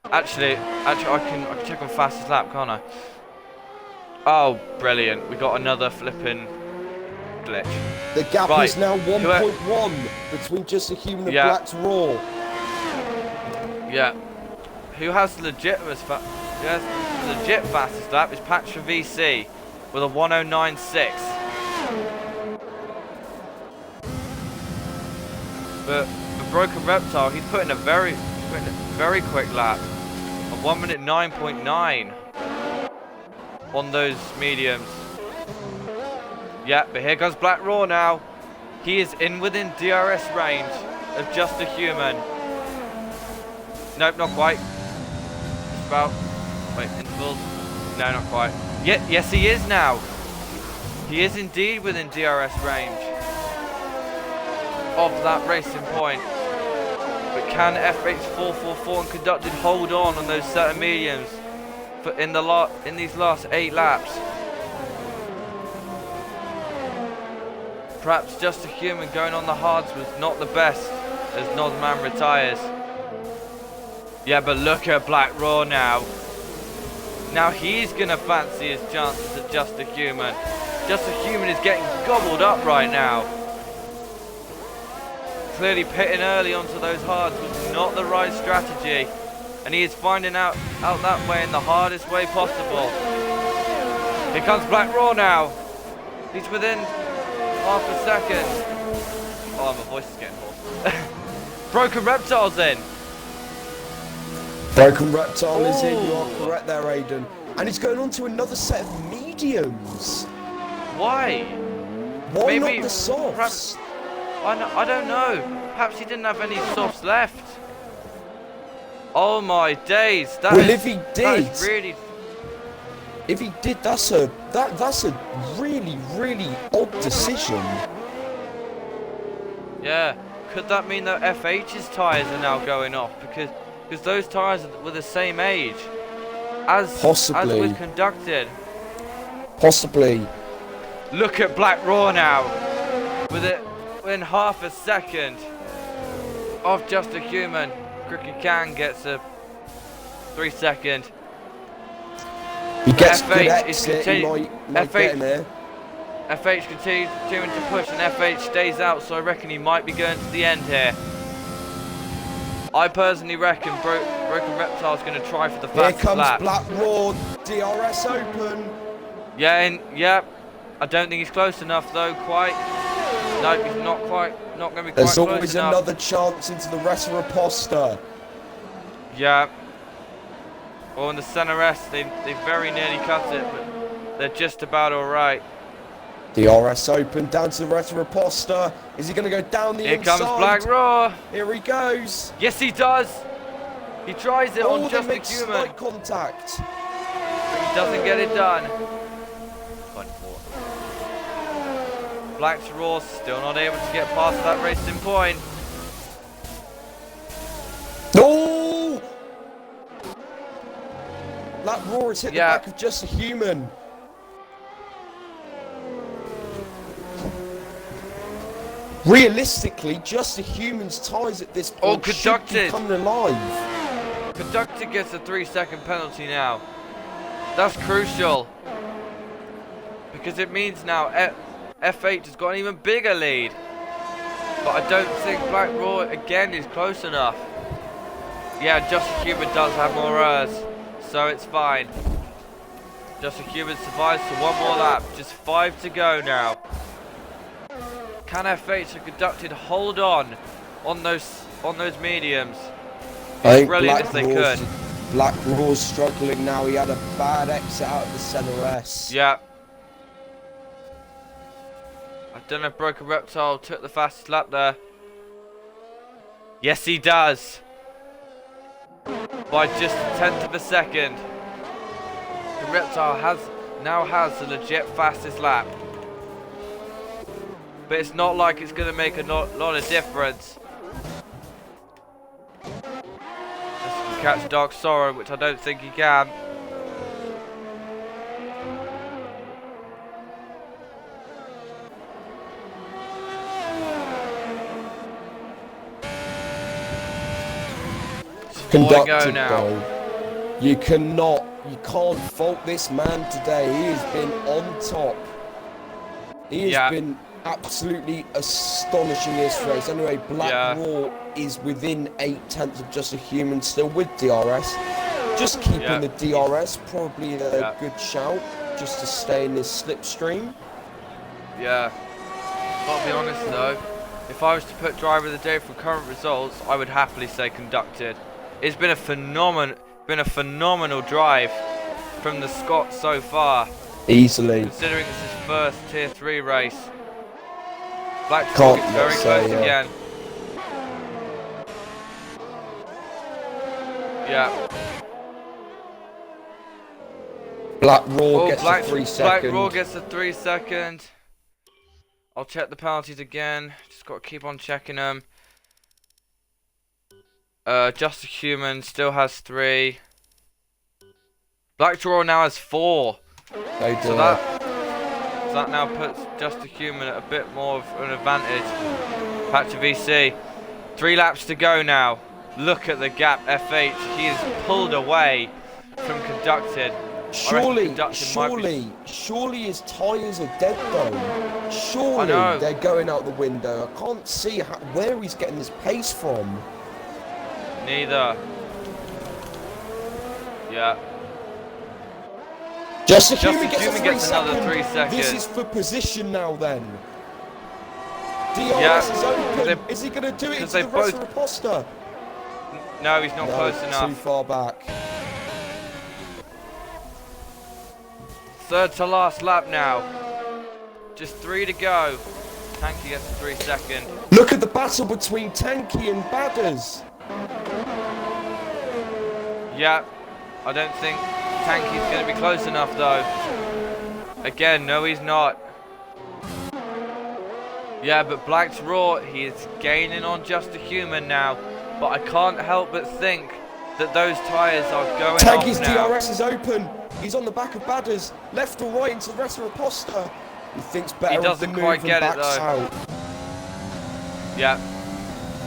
Actually, I can check on fastest lap, can't I? Oh, brilliant. We got another flipping glitch. The gap is now 1.1 between Just a Human and Black Raw. Yeah. Who has the legit fastest lap is Patra VC with a 109.6. But the Broken Reptile, he's putting a very quick lap of 1 minute 9.9 on those mediums. Yeah, but here comes Black Raw now. He is in within DRS range of Just a Human. Nope, not quite. Just about. Wait, intervals. No, not quite. Yes, he is now. He is indeed within DRS range of that racing point. But can FH 444 and Conducted hold on those certain mediums for in these last 8 laps? Perhaps Just a Human going on the hards was not the best as Nozman retires. Yeah, but look at Black Raw now. Now he's gonna fancy his chances at Just a Human. Just a Human is getting gobbled up right now. Clearly pitting early onto those hards was not the right strategy, and he is finding out that way in the hardest way possible. Here comes Black Raw now. He's within half a second. Oh, my voice is getting hoarse. Broken Reptile's in. Broken Reptile is in, you are correct there, Aiden. And he's going on to another set of mediums. Why? Why not the softs? Perhaps, I don't know. Perhaps he didn't have any softs left. Oh my days. If he did, that's a really, really odd decision. Yeah. Could that mean that FH's tyres are now going off? Because those tyres were the same age as with Conducted. Possibly. Look at Black Raw now. With it in half a second of Just a Human. Cricket Can gets a 3 second. He gets FH good exit, he might get in there. FH continues to push and FH stays out, so I reckon he might be going to the end here. I personally reckon Broken Reptile's going to try for the fastest lap. Here comes Black Raw, DRS open. Yeah, I don't think he's close enough though, quite. No, he's not going to be quite close enough. There's always another chance into the Ressa Reposta. Yeah. Well, in the Senna S, they very nearly cut it, but they're just about alright. DRS open, down to the Ressa Reposta. Is he going to go down the inside? Here comes Black Raw. Here he goes. Yes, he does. He tries it on Just a Human. Slight contact. But he doesn't get it done. Black Raw still not able to get past that racing point. No! Black Raw has hit the back of Just a Human. Realistically, Just a Human's tyres at this point should be coming alive. Conducted gets a 3-second penalty now. That's crucial. Because it means now FH has got an even bigger lead. But I don't think Black Raw again is close enough. Yeah, Just a Human does have more errors, so it's fine. Just a Human survives to one more lap. Just 5 to go now. Can F8 have conducted hold on those mediums? As brilliant as they could. Black Raw's struggling now. He had a bad exit out of the center S. Yeah. I don't know if Broken Reptile took the fastest lap there. Yes, he does. By just a 1/10 of a second. The Reptile now has the legit fastest lap. But it's not like it's going to make a lot of difference. Let's catch Dark Sorrow, which I don't think he can. Conducted though. You can't fault this man today. He has been on top. He has been absolutely astonishing this race. Anyway, Black Raw is within 8/10 of Just a Human still with DRS. Just keeping the DRS, probably a good shout, just to stay in this slipstream. Yeah. I'll be honest though, if I was to put driver of the day for current results, I would happily say Conducted. It's been a phenomenal drive from the Scot so far. Easily. Considering it's his first tier 3 race. Black Raw gets very close again. Yeah. Black Raw gets a 3 second. Black Raw gets a 3 second. I'll check the penalties again. Just got to keep on checking them. Just a Human still has 3. Black Raw now has 4. So that now puts Just a Human at a bit more of an advantage. Patch of VC. 3 laps to go now. Look at the gap. F8. He is pulled away from Conducted. Surely his tyres are dead though. Surely they're going out the window. I can't see where he's getting this pace from. Neither. Yeah. Just a Human gets another 3 seconds. This is for position now then. DRS is open. Is he going to do it into the rest of the poster? No, he's not close enough. Too far back. Third to last lap now. Just 3 to go. Tanky gets a 3 second. Look at the battle between Tanky and Badders. Yeah, I don't think Tanky's going to be close enough though. Again, no he's not. Yeah, but Black's Raw, he is gaining on Just a Human now. But I can't help but think that those tyres are going Tanky's off now. DRS is open. He's on the back of Badders. Left or right into the rest of the poster. He thinks better. He doesn't quite get it though. Out. Yeah.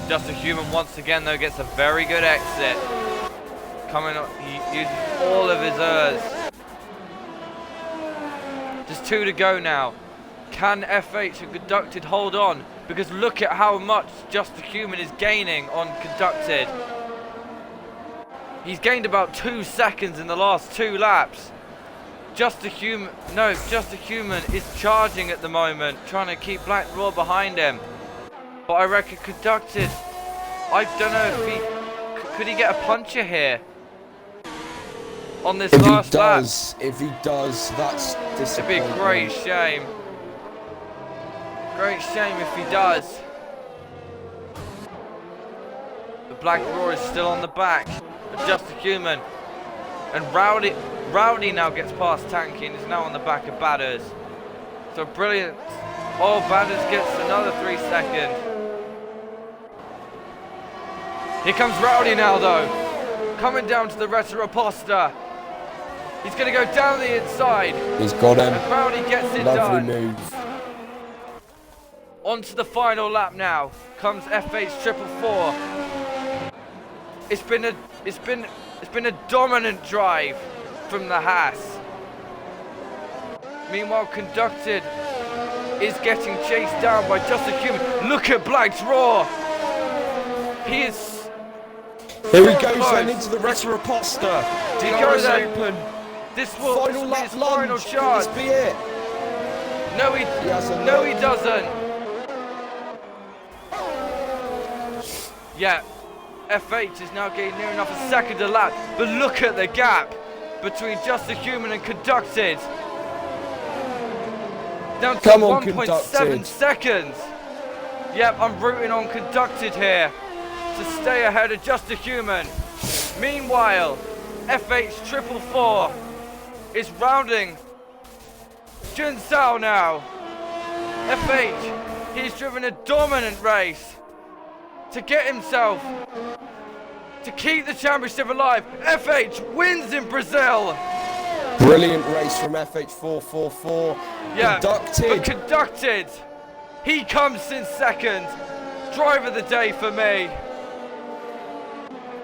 Just a Human once again though gets a very good exit. Coming up, he uses all of his Rs. Just 2 to go now. Can F8 have Conducted hold on? Because look at how much Just a Human is gaining on Conducted. He's gained about 2 seconds in the last 2 laps. Just a Human is charging at the moment, trying to keep Black Raw behind him. But I reckon Conducted, I don't know if he, could he get a puncher here? On this last lap? If he does, that's disappointing. It'd be a great shame. Great shame if he does. The Black Raw is still on the back. Just a Human. And Rowdy now gets past Tanky and is now on the back of Badders. So brilliant. Oh, Badders gets another 3 seconds. Here comes Rowdy now though. Coming down to the Retroposter. He's going to go down the inside. He's got him. And Rowdy gets it Lovely done. move. On to the final lap now. Comes F8's 444. It's been a dominant drive from the Haas. Meanwhile, Conducted is getting chased down by Just a Human. Look at Black's Raw. He is. Here he goes then into the Retroposter. DRS open. This will Final be lap his final lunge. chance. This be it. No, he doesn't. Yeah, FH is now getting near enough a second a lap, but look at the gap between Just a Human and Conducted. Down to 1.7 seconds. Yep, I'm rooting on Conducted here to stay ahead of Just a Human. Meanwhile, FH 444 is rounding Jinsao now. FH, he's driven a dominant race to get himself, to keep the championship alive. FH wins in Brazil. Brilliant race from FH444. Yeah, Conducted. but Conducted, he comes in second. Driver of the day for me.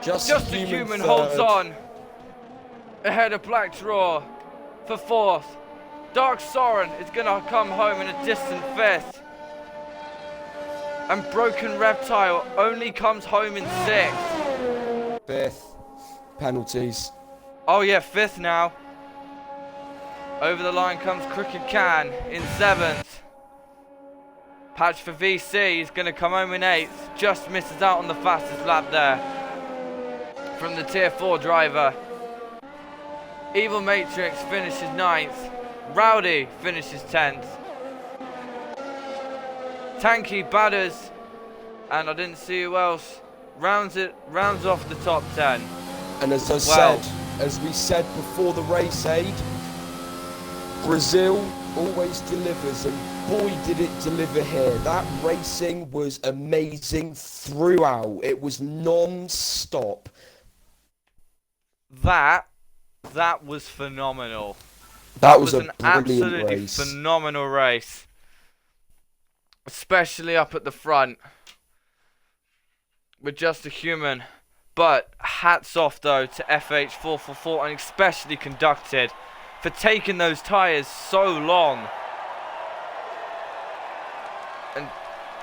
Just a Human holds on ahead of Black Draw for fourth. Dark Soren is gonna come home in a distant fifth. And Broken Reptile only comes home in sixth. Fifth. Penalties. Oh yeah, fifth now. Over the line comes Crooked Can in seventh. Patch for VC is going to come home in eighth. Just misses out on the fastest lap there from the tier 4 driver. Evil Matrix finishes ninth. Rowdy finishes 10th. Tanky Batters, and I didn't see who else, rounds off the top 10. And as we said before the race, Aid, Brazil always delivers, and boy did it deliver here. That racing was amazing throughout. It was non-stop. That was phenomenal. That was an absolutely phenomenal race. Especially up at the front with Just a Human. But hats off though to FH444 and especially Conducted for taking those tyres so long.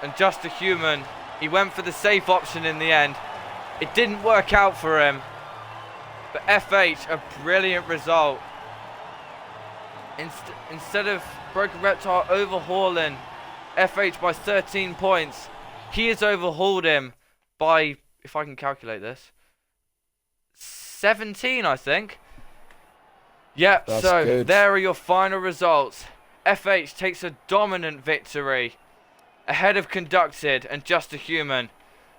And Just a Human, he went for the safe option in the end. It didn't work out for him. But FH, a brilliant result. Instead of Broken Reptile overhauling FH by 13 points, he has overhauled him by, if I can calculate this, 17, I think. Yep, That's so good. There are your final results. FH takes a dominant victory ahead of Conducted and Just a Human.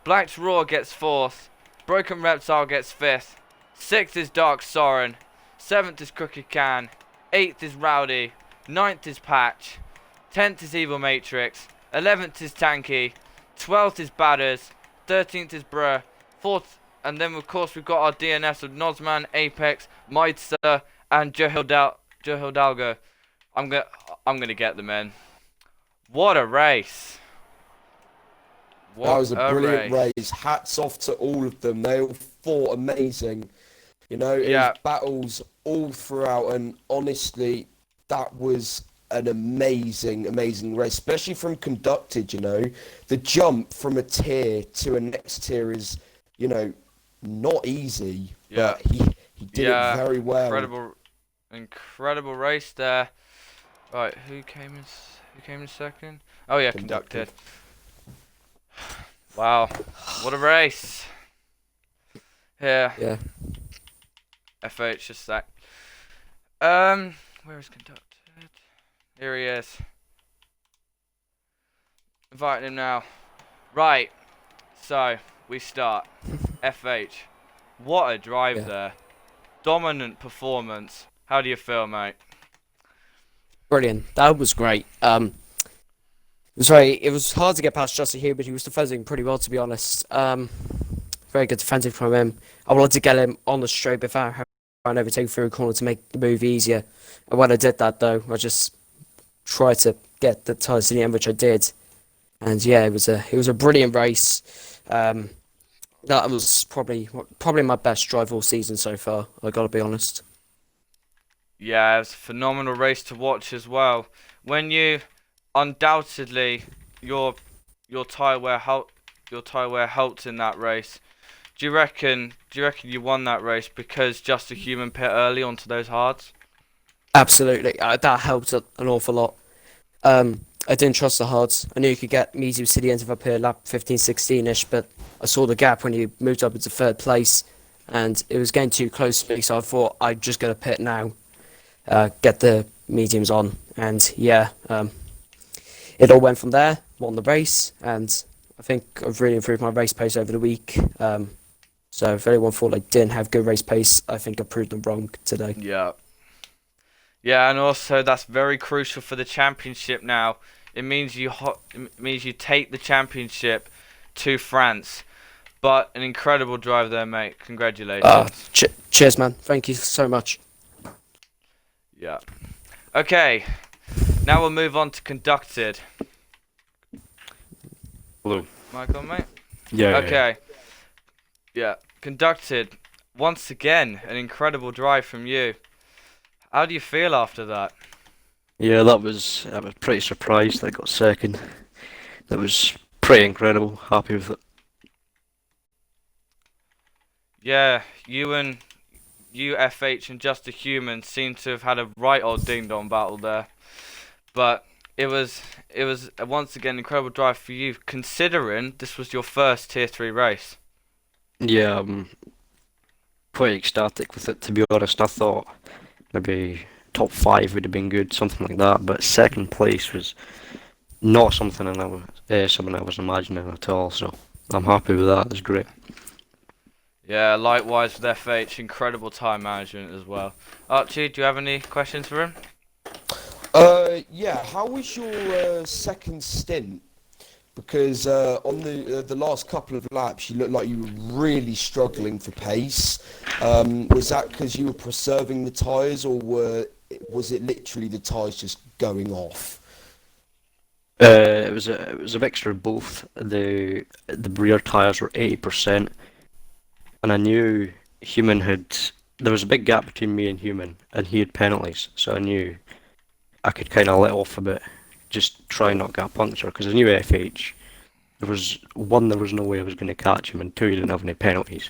Black's Raw gets 4th. Broken Reptile gets 5th. 6th is Dark Soren. 7th is Crooked Can. 8th is Rowdy. 9th is Patch. 10th is Evil Matrix. 11th is Tanky. 12th is Batters. 13th is Bruh. 4th, and then of course we've got our DNS of Nozman, Apex, Meidster, and Johildalgo. I'm gonna get them in. What a race! That was a brilliant race. Hats off to all of them. They all fought amazing. You know, it was battles all throughout, and honestly, that was an amazing race, especially from Conducted. You know, the jump from a tier to a next tier is, you know, not easy. Yeah, but he did it very well. Incredible race there. Right, who came in second? Oh yeah, Conducted. Wow, what a race! Here. Yeah. FH just that. Where is Conducted? Here he is. Inviting him now. Right. So we start. FH. What a drive there. Dominant performance. How do you feel, mate? Brilliant. That was great. It was hard to get past Justin here, but he was defending pretty well, to be honest. Very good defending from him. I wanted to get him on the straight before I overtake through a corner to make the move easier. And when I did that, though, I just tried to get the tyres to the end, which I did. And yeah, it was a brilliant race. That was probably my best drive all season so far. I gotta be honest. Yeah, it was a phenomenal race to watch as well. When you undoubtedly your tyre wear helped in that race. Do you reckon you won that race because Just a Human pit early onto those hards? Absolutely, that helped an awful lot. I didn't trust the hards. I knew you could get mediums to the end of up here, lap 15, 16-ish, but I saw the gap when you moved up into third place, and it was getting too close to me, so I thought I'd just go to pit now, get the mediums on, and yeah, it all went from there, won the race, and I think I've really improved my race pace over the week. So if anyone thought I didn't have good race pace, I think I proved them wrong today. Yeah. Yeah, and also that's very crucial for the championship now. It means you take the championship to France. But an incredible drive there, mate. Congratulations. Cheers, man. Thank you so much. Yeah. Okay. Now we'll move on to conducted. Hello. Michael, mate? Yeah. Okay. Yeah. Conducted. Once again, an incredible drive from you. How do you feel after that? Yeah, I was pretty surprised that I got second. That was pretty incredible. Happy with it. Yeah, you FH and Just a Human seem to have had a right old ding-dong battle there. But it was once again an incredible drive for you, considering this was your first Tier 3 race. Yeah, I'm quite ecstatic with it, to be honest. I thought maybe top 5 would have been good, something like that, but second place was not something something I was imagining at all, so I'm happy with that. It's great. Yeah, likewise with FH, incredible time management as well. Archie, do you have any questions for him? Yeah. How was your second stint? Because on the last couple of laps, you looked like you were really struggling for pace. Was that because you were preserving the tyres, or was it literally the tyres just going off? It was a mixture of both. The rear tyres were 80%, and I knew Human there was a big gap between me and Human, and he had penalties, so I knew I could kind of let off a bit, just try not get a puncture, because I knew FH. There was no way I was going to catch him, and two, he didn't have any penalties.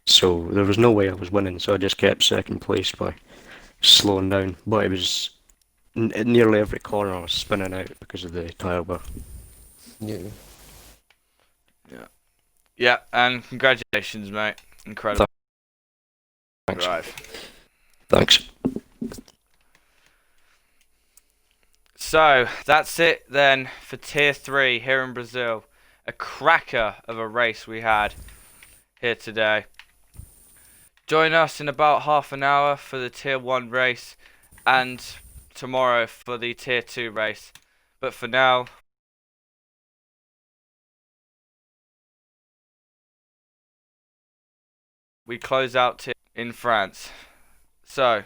So there was no way I was winning, so I just kept second place by slowing down. But it was nearly every corner I was spinning out because of the tyre wear. Yeah. Yeah, and congratulations, mate. Incredible Thanks. drive. Thanks. So, that's it then for Tier 3 here in Brazil. A cracker of a race we had here today. Join us in about half an hour for the Tier 1 race and tomorrow for the Tier 2 race. But for now, we close out in France. So,